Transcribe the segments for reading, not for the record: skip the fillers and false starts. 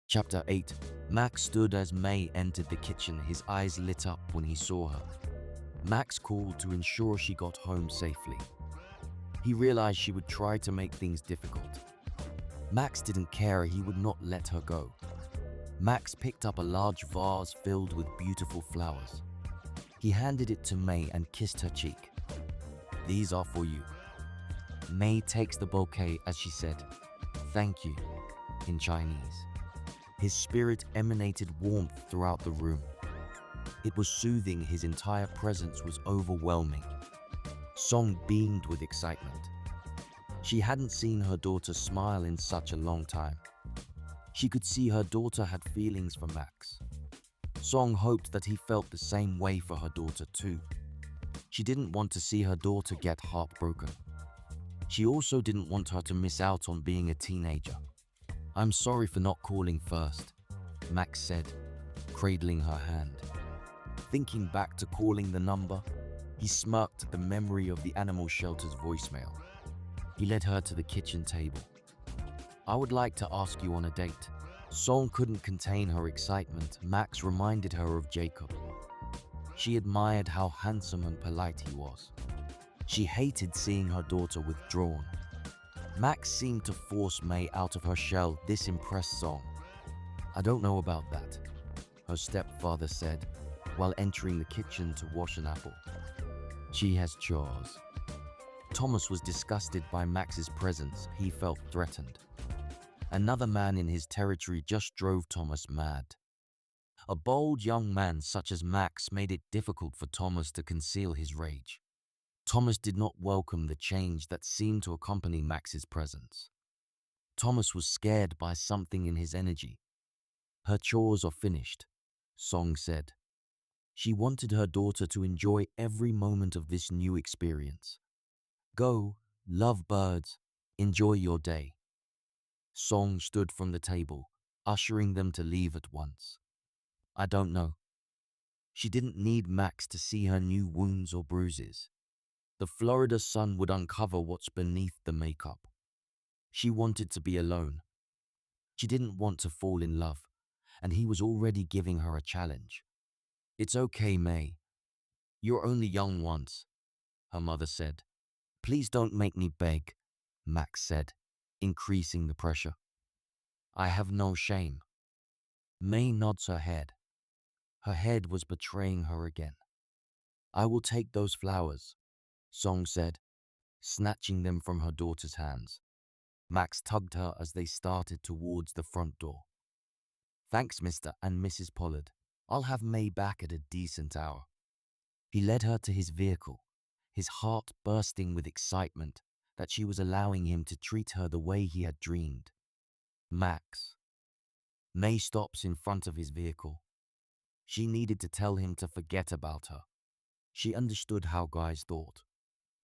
Chapter 8. Max stood as Mei entered the kitchen, his eyes lit up when he saw her. Max called to ensure she got home safely. He realized she would try to make things difficult. Max didn't care, he would not let her go. Max picked up a large vase filled with beautiful flowers. He handed it to Mei and kissed her cheek. "These are for you." Mei takes the bouquet as she said, "Thank you," in Chinese. His spirit emanated warmth throughout the room. It was soothing, his entire presence was overwhelming. Song beamed with excitement. She hadn't seen her daughter smile in such a long time. She could see her daughter had feelings for Max. Song hoped that he felt the same way for her daughter too. She didn't want to see her daughter get heartbroken. She also didn't want her to miss out on being a teenager. "I'm sorry for not calling first," Max said, cradling her hand. Thinking back to calling the number, he smirked at the memory of the animal shelter's voicemail. He led her to the kitchen table. "I would like to ask you on a date." Song couldn't contain her excitement. Max reminded her of Jacob. She admired how handsome and polite he was. She hated seeing her daughter withdrawn. Max seemed to force Mei out of her shell. This impressed Song. "I don't know about that," her stepfather said, while entering the kitchen to wash an apple. "She has chores." Thomas was disgusted by Max's presence. He felt threatened. Another man in his territory just drove Thomas mad. A bold young man such as Max made it difficult for Thomas to conceal his rage. Thomas did not welcome the change that seemed to accompany Max's presence. Thomas was scared by something in his energy. "Her chores are finished," Song said. She wanted her daughter to enjoy every moment of this new experience. "Go, love birds, enjoy your day." Song stood from the table, ushering them to leave at once. "I don't know." She didn't need Max to see her new wounds or bruises. The Florida sun would uncover what's beneath the makeup. She wanted to be alone. She didn't want to fall in love, and he was already giving her a challenge. "It's okay, Mei. You're only young once," her mother said. "Please don't make me beg," Max said, increasing the pressure. "I have no shame." Mei nods her head. Her head was betraying her again. "I will take those flowers," Song said, snatching them from her daughter's hands. Max tugged her as they started towards the front door. "Thanks, Mr. and Mrs. Pollard. I'll have Mei back at a decent hour." He led her to his vehicle, his heart bursting with excitement that she was allowing him to treat her the way he had dreamed. "Max." Mei stops in front of his vehicle. She needed to tell him to forget about her. She understood how guys thought.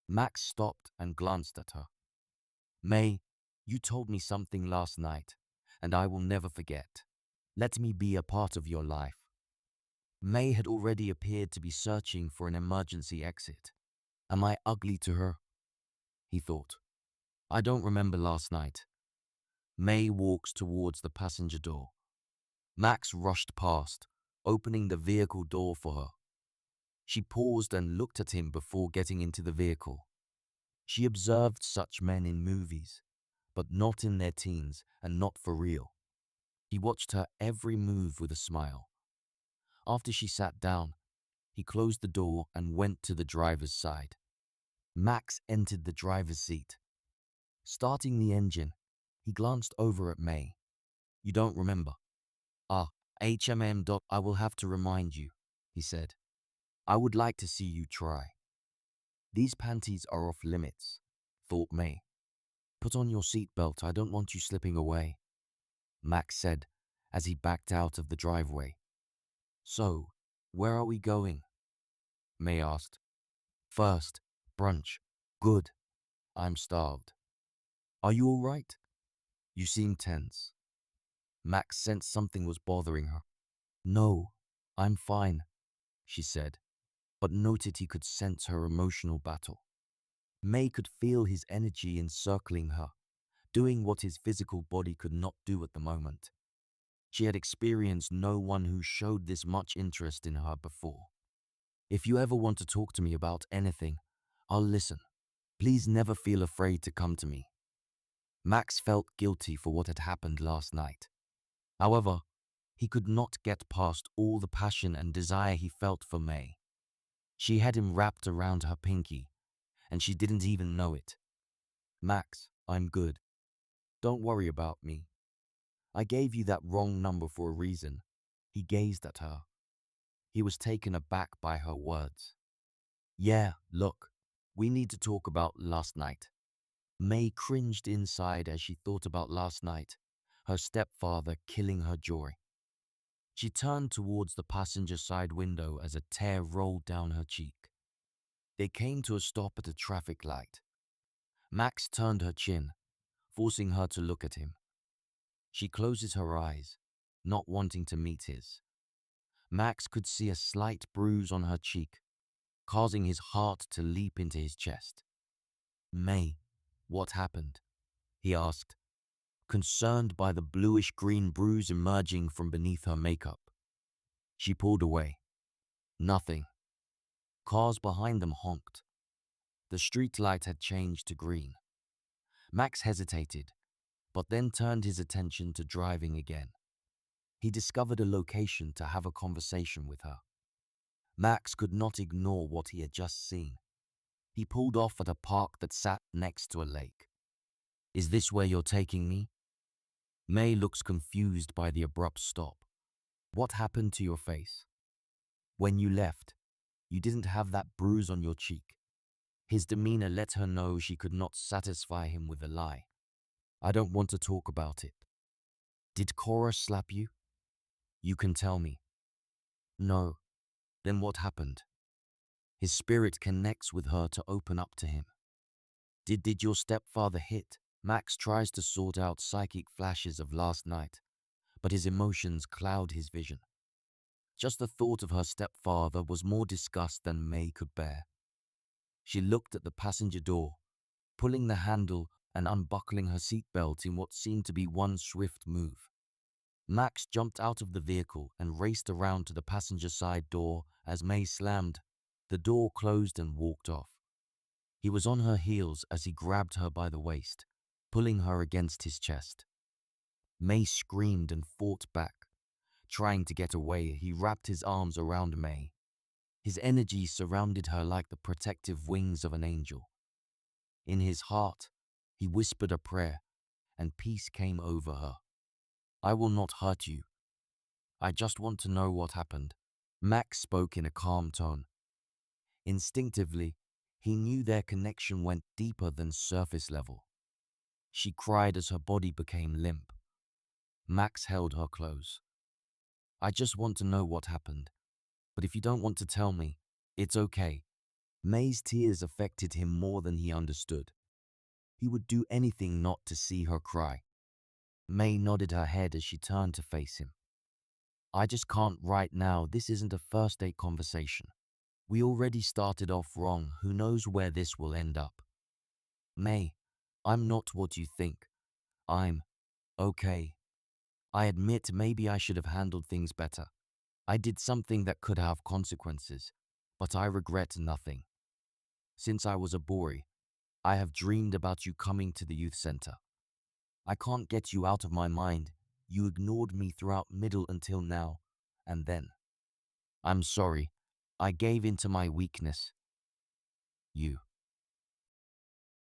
Max stopped and glanced at her. "Mei, you told me something last night, and I will never forget. Let me be a part of your life." Mei had already appeared to be searching for an emergency exit. "Am I ugly to her?" he thought. "I don't remember last night." Mei walks towards the passenger door. Max rushed past, opening the vehicle door for her. She paused and looked at him before getting into the vehicle. She observed such men in movies, but not in their teens and not for real. He watched her every move with a smile. After she sat down, he closed the door and went to the driver's side. Max entered the driver's seat. Starting the engine, he glanced over at Mei. "You don't remember?" "Ah, HMM. I will have to remind you," he said. "I would like to see you try." "These panties are off limits," thought Mei. "Put on your seatbelt, I don't want you slipping away," Max said as he backed out of the driveway. "So, where are we going?" Mei asked. "First, brunch. Good. I'm starved." "Are you all right? You seem tense." Max sensed something was bothering her. "No, I'm fine," she said, but noted he could sense her emotional battle. Mei could feel his energy encircling her, doing what his physical body could not do at the moment. She had experienced no one who showed this much interest in her before. If you ever want to talk to me about anything, I'll listen. Please never feel afraid to come to me. Max felt guilty for what had happened last night. However, he could not get past all the passion and desire he felt for Mei. She had him wrapped around her pinky, and she didn't even know it. Max, I'm good. Don't worry about me. I gave you that wrong number for a reason. He gazed at her. He was taken aback by her words. Yeah, look, we need to talk about last night. Mei cringed inside as she thought about last night, her stepfather killing her joy. She turned towards the passenger side window as a tear rolled down her cheek. They came to a stop at a traffic light. Max turned her chin, forcing her to look at him. She closes her eyes, not wanting to meet his. Max could see a slight bruise on her cheek, causing his heart to leap into his chest. Mei, what happened? He asked, concerned by the bluish-green bruise emerging from beneath her makeup. She pulled away. Nothing. Cars behind them honked. The street light had changed to green. Max hesitated, but then turned his attention to driving again. He discovered a location to have a conversation with her. Max could not ignore what he had just seen. He pulled off at a park that sat next to a lake. Is this where you're taking me? Mei looks confused by the abrupt stop. What happened to your face? When you left, you didn't have that bruise on your cheek. His demeanor let her know she could not satisfy him with a lie. I don't want to talk about it. Did Cora slap you? You can tell me. No. Then what happened? His spirit connects with her to open up to him. Did your stepfather hit? Max tries to sort out psychic flashes of last night, but his emotions cloud his vision. Just the thought of her stepfather was more disgust than Mei could bear. She looked at the passenger door, pulling the handle and unbuckling her seatbelt in what seemed to be one swift move. Max jumped out of the vehicle and raced around to the passenger side door as Mei slammed. The door closed and walked off. He was on her heels as he grabbed her by the waist, pulling her against his chest. Mei screamed and fought back. Trying to get away, he wrapped his arms around Mei. His energy surrounded her like the protective wings of an angel. In his heart, he whispered a prayer, and peace came over her. I will not hurt you. I just want to know what happened. Max spoke in a calm tone. Instinctively, he knew their connection went deeper than surface level. She cried as her body became limp. Max held her close. I just want to know what happened. But if you don't want to tell me, it's okay. Mei's tears affected him more than he understood. He would do anything not to see her cry. Mei nodded her head as she turned to face him. I just can't right now. This isn't a first date conversation. We already started off wrong. Who knows where this will end up? Mei, I'm not what you think. I'm okay. I admit maybe I should have handled things better. I did something that could have consequences, but I regret nothing. Since I was a boy, I have dreamed about you coming to the youth center. I can't get you out of my mind. You ignored me throughout middle until now, and then. I'm sorry. I gave in to my weakness. You.